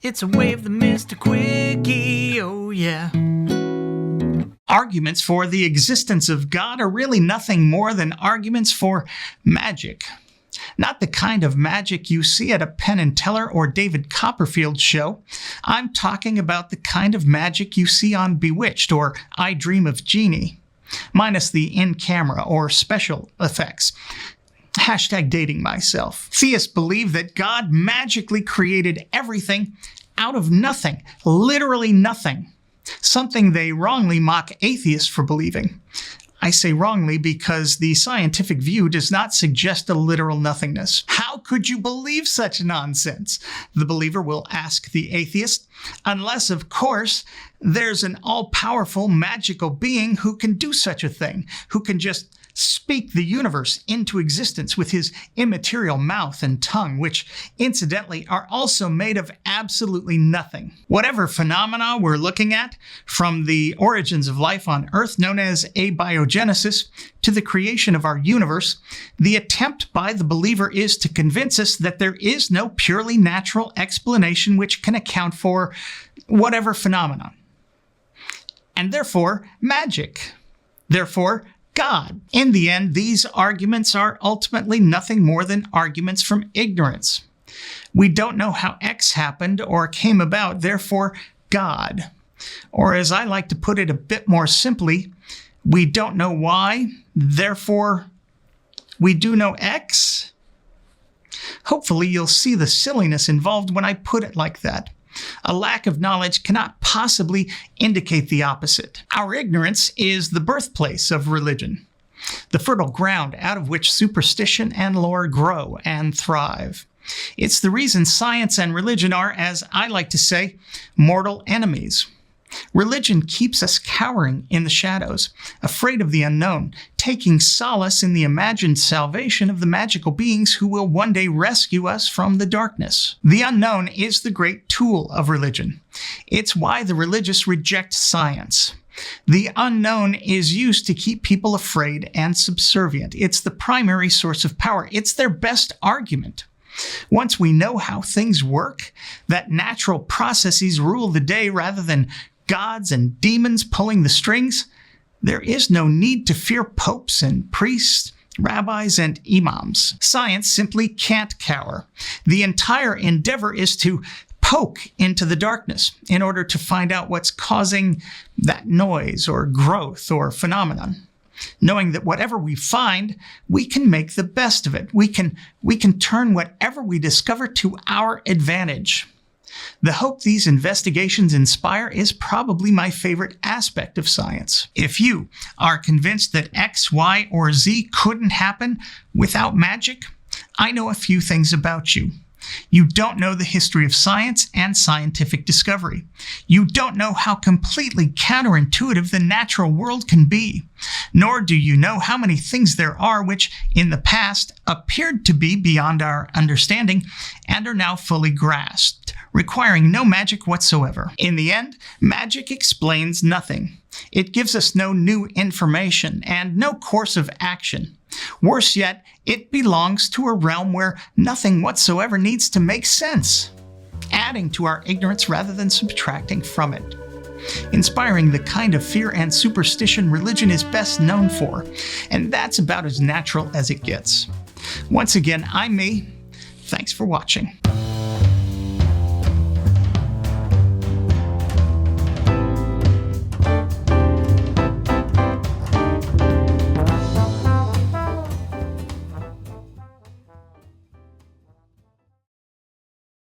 It's a way of the Mr. Quickie, oh yeah. Arguments for the existence of God are really nothing more than arguments for magic. Not the kind of magic you see at a Penn and Teller or David Copperfield show. I'm talking about the kind of magic you see on Bewitched or I Dream of Jeannie, minus the in-camera or special effects. Hashtag dating myself. Theists believe that God magically created everything out of nothing, literally nothing. Something they wrongly mock atheists for believing. I say wrongly because the scientific view does not suggest a literal nothingness. How could you believe such nonsense? The believer will ask the atheist, unless, of course, there's an all-powerful magical being who can do such a thing, who can just speak the universe into existence with his immaterial mouth and tongue, which, incidentally, are also made of absolutely nothing. Whatever phenomena we're looking at, from the origins of life on Earth known as abiogenesis to the creation of our universe, the attempt by the believer is to convince us that there is no purely natural explanation which can account for whatever phenomenon. And therefore, magic. Therefore, God. In the end, these arguments are ultimately nothing more than arguments from ignorance. We don't know how X happened or came about, therefore, God. Or as I like to put it a bit more simply, we don't know why, therefore, we do know X. Hopefully, you'll see the silliness involved when I put it like that. A lack of knowledge cannot possibly indicate the opposite. Our ignorance is the birthplace of religion, the fertile ground out of which superstition and lore grow and thrive. It's the reason science and religion are, as I like to say, mortal enemies. Religion keeps us cowering in the shadows, afraid of the unknown, taking solace in the imagined salvation of the magical beings who will one day rescue us from the darkness. The unknown is the great tool of religion. It's why the religious reject science. The unknown is used to keep people afraid and subservient. It's the primary source of power. It's their best argument. Once we know how things work, that natural processes rule the day rather than gods and demons pulling the strings, there is no need to fear popes and priests, rabbis and imams. Science simply can't cower. The entire endeavor is to poke into the darkness in order to find out what's causing that noise or growth or phenomenon. Knowing that whatever we find, we can make the best of it. We can turn whatever we discover to our advantage. The hope these investigations inspire is probably my favorite aspect of science. If you are convinced that X, Y, or Z couldn't happen without magic, I know a few things about you. You don't know the history of science and scientific discovery. You don't know how completely counterintuitive the natural world can be. Nor do you know how many things there are which, in the past, appeared to be beyond our understanding and are now fully grasped, requiring no magic whatsoever. In the end, magic explains nothing. It gives us no new information and no course of action. Worse yet, it belongs to a realm where nothing whatsoever needs to make sense, adding to our ignorance rather than subtracting from it, inspiring the kind of fear and superstition religion is best known for, and that's about as natural as it gets. Once again, I'm me. Thanks for watching.